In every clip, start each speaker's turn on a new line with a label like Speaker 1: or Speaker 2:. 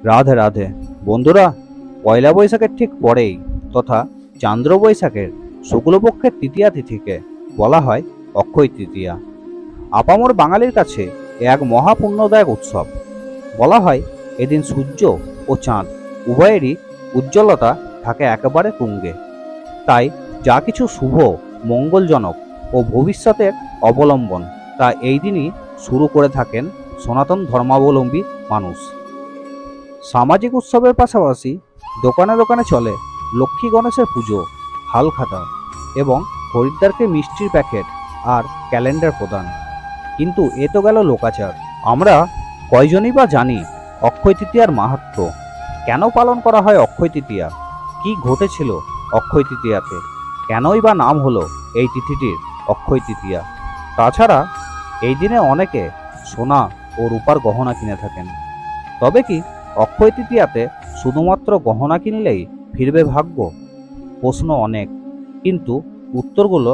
Speaker 1: রাধে রাধে বন্ধুরা, পয়লা বৈশাখের ঠিক পরেই তথা চান্দ্র বৈশাখের শুক্লপক্ষের তৃতীয়া তিথিকে বলা হয় অক্ষয় তৃতীয়া। আপামর বাঙালির কাছে এক মহাপুণ্যদায়ক উৎসব। বলা হয় এদিন সূর্য ও চাঁদ উভয়েরই উজ্জ্বলতা থাকে একেবারে তুঙ্গে। তাই যা কিছু শুভ, মঙ্গলজনক ও ভবিষ্যতের অবলম্বন তা এই দিনই শুরু করে থাকেন সনাতন ধর্মাবলম্বী মানুষ। সামাজিক উৎসবের পাশাপাশি দোকানে দোকানে চলে লক্ষ্মী গণেশের পুজো, হালখাতা এবং খরিদ্দারকে মিষ্টির প্যাকেট আর ক্যালেন্ডার প্রদান। কিন্তু এ তো গেল লোকাচার। আমরা কয়জনই বা জানি অক্ষয় তৃতীয়ার মাহাত্ম্য? কেন পালন করা হয় অক্ষয় তৃতীয়া? কি ঘটেছিল অক্ষয় তৃতীয়াতে? কেনই বা নাম হলো এই তিথিটির অক্ষয় তৃতীয়া? তাছাড়া এই দিনে অনেকে সোনা ও রূপার গহনা কিনে থাকেন। তবে কি অক্ষয় তৃতীয়াতে শুধুমাত্র গহনা কিনলেই ফিরবে ভাগ্য? প্রশ্ন অনেক, কিন্তু উত্তরগুলো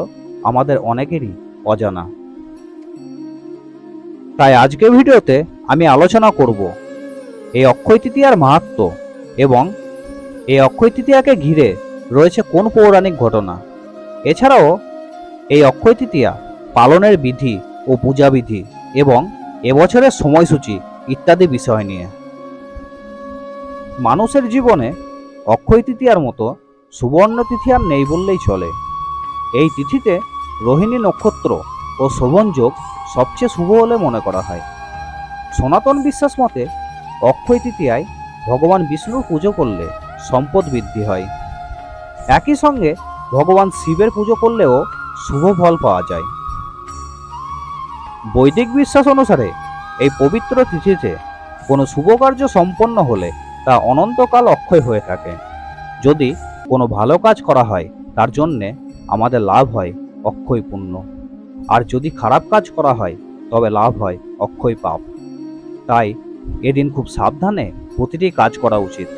Speaker 1: আমাদের অনেকেরই অজানা। তাই আজকের ভিডিওতে আমি আলোচনা করব এই অক্ষয় তৃতীয়ার মাহাত্ম্য এবং এই অক্ষয় তৃতীয়াকে ঘিরে রয়েছে কোন পৌরাণিক ঘটনা। এছাড়াও এই অক্ষয় তৃতীয়া পালনের বিধি ও পূজাবিধি এবং এবছরের সময়সূচি ইত্যাদি বিষয় নিয়ে। মানুষের জীবনে অক্ষয় তৃতীয়ার মতো সুবর্ণ তিথি আর নেই বললেই চলে। এই তিথিতে রোহিণী নক্ষত্র ও শোভনযোগ সবচেয়ে শুভ বলে মনে করা হয়। সনাতন বিশ্বাস মতে অক্ষয় তৃতীয়ায় ভগবান বিষ্ণুর পুজো করলে সম্পদ বৃদ্ধি হয়। একই সঙ্গে ভগবান শিবের পুজো করলেও শুভ ফল পাওয়া যায়। বৈদিক বিশ্বাস অনুসারে এই পবিত্র তিথিতে কোনো শুভ কার্য সম্পন্ন হলে তা অনন্তকাল অক্ষয় হয়ে থাকে। যদি কোনো ভালো কাজ করা হয় তার জন্যে আমাদের লাভ হয় অক্ষয় পুণ্য, আর যদি খারাপ কাজ করা হয় তবে লাভ হয় অক্ষয় পাপ। তাই এদিন খুব সাবধানে প্রতিটি কাজ করা উচিত।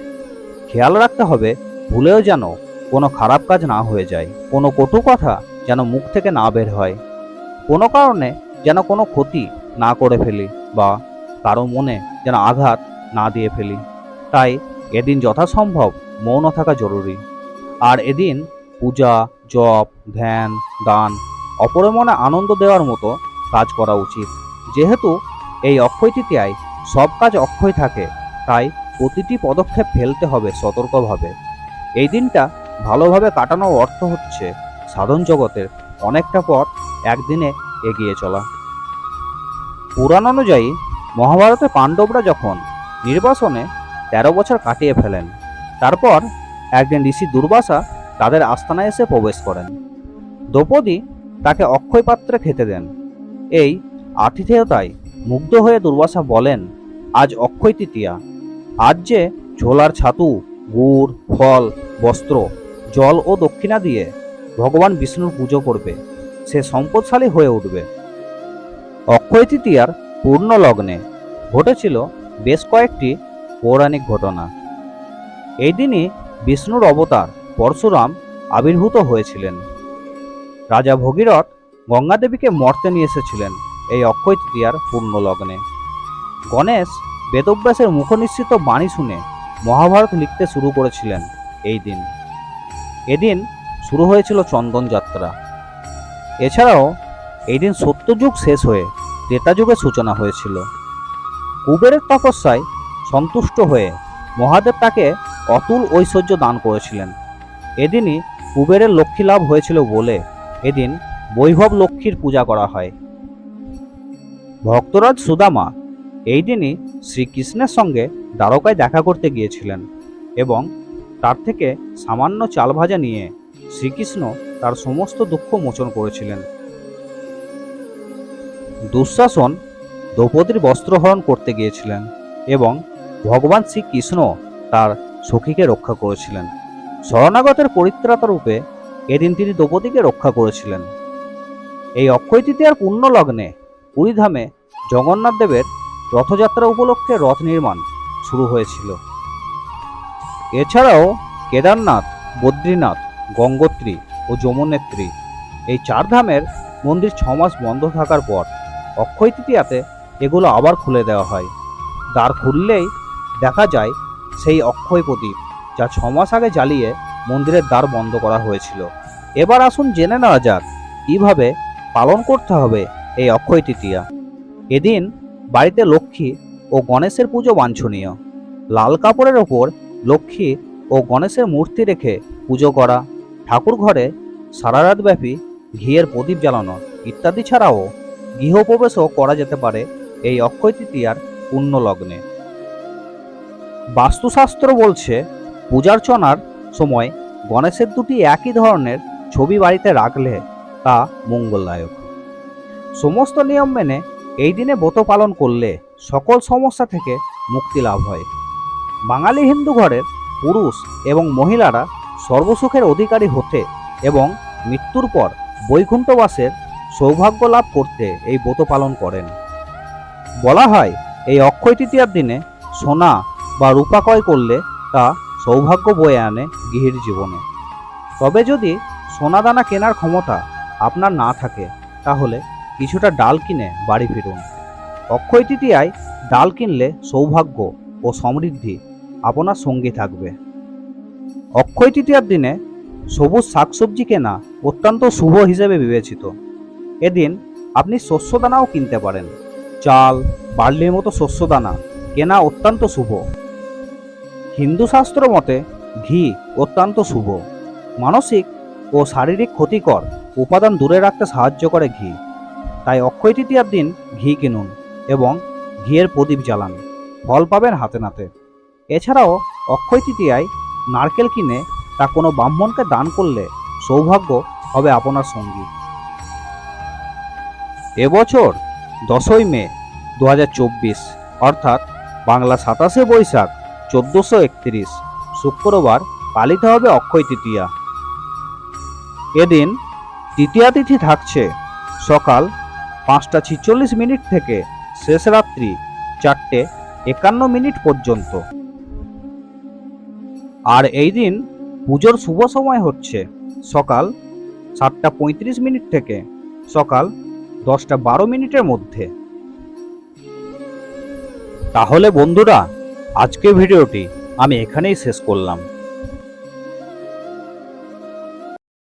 Speaker 1: খেয়াল রাখতে হবে ভুলেও যেন কোনো খারাপ কাজ না হয়ে যায়, কোনো কটু কথা যেন মুখ থেকে না বের হয়, কোনো কারণে যেন কোনো ক্ষতি না করে ফেলি বা কারো মনে যেন আঘাত না দিয়ে ফেলি। তাই এদিন যথাসম্ভব মৌন থাকা জরুরি। আর এদিন পূজা, জপ, ধ্যান, দান, অপরের মনে আনন্দ দেওয়ার মতো কাজ করা উচিত। যেহেতু এই অক্ষয় তৃতীয়ায় সব কাজ অক্ষয় থাকে, তাই প্রতিটি পদক্ষেপ ফেলতে হবে সতর্কভাবে। এই দিনটা ভালোভাবে কাটানোর অর্থ হচ্ছে সাধন জগতের অনেকটা পথ একদিনে এগিয়ে চলা। পুরাণ অনুযায়ী মহাভারতে পাণ্ডবরা যখন নির্বাসনে ১৩ বছর কাটিয়ে ফেলেন, তারপর একদিন ঋষি দুর্বাসা তাদের আস্তানায় এসে প্রবেশ করেন। দ্রৌপদী তাকে অক্ষয় পাত্রে খেতে দেন। এই আতিথেয়তায় মুগ্ধ হয়ে দুর্বাসা বলেন, আজ অক্ষয় তৃতীয়া, আজ যে ঝোলার ছাতু, গুড়, ফল, বস্ত্র, জল ও দক্ষিণা দিয়ে ভগবান বিষ্ণুর পুজো করবে, সে সম্পদশালী হয়ে উঠবে। অক্ষয় তৃতীয়ার পূর্ণ লগ্নে ঘটেছিল বেশ কয়েকটি পৌরাণিক ঘটনা। এই দিনই বিষ্ণুর অবতার পরশুরাম আবির্ভূত হয়েছিলেন। রাজা ভগীরথ গঙ্গা দেবীকে মর্তে নিয়ে এসেছিলেন এই অক্ষয় তৃতীয়ার পূর্ণ লগ্নে। গণেশ বেদব্যাসের মুখনিসৃত বাণী শুনে মহাভারত লিখতে শুরু করেছিলেন এই দিন। এদিন শুরু হয়েছিল চন্দন যাত্রা। এছাড়াও এই দিন সত্যযুগ শেষ হয়ে ত্রেতা যুগের সূচনা হয়েছিল। কুবেরের তপস্যায় সন্তুষ্ট হয়ে মহাদেব তাকে অতুল ঐশ্বর্য দান করেছিলেন। এদিনই কুবেরের লক্ষ্মী লাভ হয়েছিল বলে এদিন বৈভব লক্ষ্মীর পূজা করা হয়। ভক্তরাজ সুদামা এই দিনই শ্রীকৃষ্ণের সঙ্গে দ্বারকায় দেখা করতে গিয়েছিলেন এবং তার থেকে সামান্য চাল ভাজা নিয়ে শ্রীকৃষ্ণ তার সমস্ত দুঃখ মোচন করেছিলেন। দুঃশাসন দ্রৌপদীর বস্ত্রহরণ করতে গিয়েছিলেন এবং ভগবান শ্রীকৃষ্ণ তার সখীকে রক্ষা করেছিলেন। শরণাগতের পরিত্রাতা রূপে এদিন তিনি দ্রৌপদীকে রক্ষা করেছিলেন। এই অক্ষয় তৃতীয়ার পূর্ণ লগ্নে পুরীধামে জগন্নাথ দেবের রথযাত্রা উপলক্ষে রথ নির্মাণ শুরু হয়েছিল। এছাড়াও কেদারনাথ, বদ্রীনাথ, গঙ্গোত্রী ও যমুনেত্রী এই 4 ধামের মন্দির 6 মাস বন্ধ থাকার পর অক্ষয় তৃতীয়াতে এগুলো আবার খুলে দেওয়া হয়। দ্বার খুললেই দেখা যায় সেই অক্ষয় প্রদীপ, যা 6 মাস আগে জ্বালিয়ে মন্দিরের দ্বার বন্ধ করা হয়েছিল। এবার আসুন জেনে নেওয়া যাক কিভাবে পালন করতে হবে এই অক্ষয় তৃতীয়া। এদিন বাড়িতে লক্ষ্মী ও গণেশের পুজো বাঞ্ছনীয়। লাল কাপড়ের ওপর লক্ষ্মী ও গণেশের মূর্তি রেখে পুজো করা, ঠাকুর ঘরে সারা রাত ব্যাপী ঘিয়ের প্রদীপ জ্বালানো ইত্যাদি ছাড়াও গৃহপ্রবেশও করা যেতে পারে এই অক্ষয় তৃতীয়ার পুণ্য লগ্নে। বাস্তুশাস্ত্র বলছে পূজার্চনার সময় গণেশের দুটি একই ধরনের ছবি বাড়িতে রাখলে তা মঙ্গলদায়ক। সমস্ত নিয়ম মেনে এই দিনে ব্রত পালন করলে সকল সমস্যা থেকে মুক্তি লাভ হয়। বাঙালি হিন্দু ঘরের পুরুষ এবং মহিলারা সর্বসুখের অধিকারী হতে এবং মৃত্যুর পর বৈকুণ্ঠবাসের সৌভাগ্য লাভ করতে এই ব্রত পালন করেন। বলা হয় এই অক্ষয় তৃতীয়ার দিনে সোনা বা রূপা ক্রয় করলে তা সৌভাগ্য বয়ে আনে গৃহীর জীবনে। তবে যদি সোনাদানা কেনার ক্ষমতা আপনার না থাকে তাহলে কিছুটা ডাল কিনে বাড়ি ফিরুন। অক্ষয় তৃতীয়ায় ডাল কিনলে সৌভাগ্য ও সমৃদ্ধি আপনার সঙ্গী থাকবে। অক্ষয় তৃতীয়ার দিনে সবুজ শাকসবজি কেনা অত্যন্ত শুভ হিসেবে বিবেচিত। এদিন আপনি শস্যদানাও কিনতে পারেন। চাল, বার্লির মতো শস্যদানা কেনা অত্যন্ত শুভ। হিন্দু শাস্ত্র মতে ঘি অত্যন্ত শুভ। মানসিক ও শারীরিক ক্ষতিকর উপাদান দূরে রাখতে সাহায্য করে ঘি। তাই অক্ষয় তৃতীয়ার দিন ঘি কিনুন এবং ঘিয়ের প্রদীপ জ্বালান, ফল পাবেন হাতে নাতে। এছাড়াও অক্ষয় তৃতীয়ায় নারকেল কিনে তা কোনো ব্রাহ্মণকে দান করলে সৌভাগ্য হবে আপনার সঙ্গী। এবছর 10ই মে 2024 অর্থাৎ বাংলা 27শে বৈশাখ 1431 শুক্রবার পালিত হবে অক্ষয় তৃতীয়া। এদিন তৃতীয়া তিথি থাকছে সকাল 5:46 থেকে শেষ রাত্রি 4:51 পর্যন্ত। আর এই দিন পুজোর শুভ সময় হচ্ছে সকাল 7:35 থেকে সকাল 10:12 মধ্যে। তাহলে বন্ধুরা, আজকের ভিডিওটি আমি এখানেই শেষ করলাম।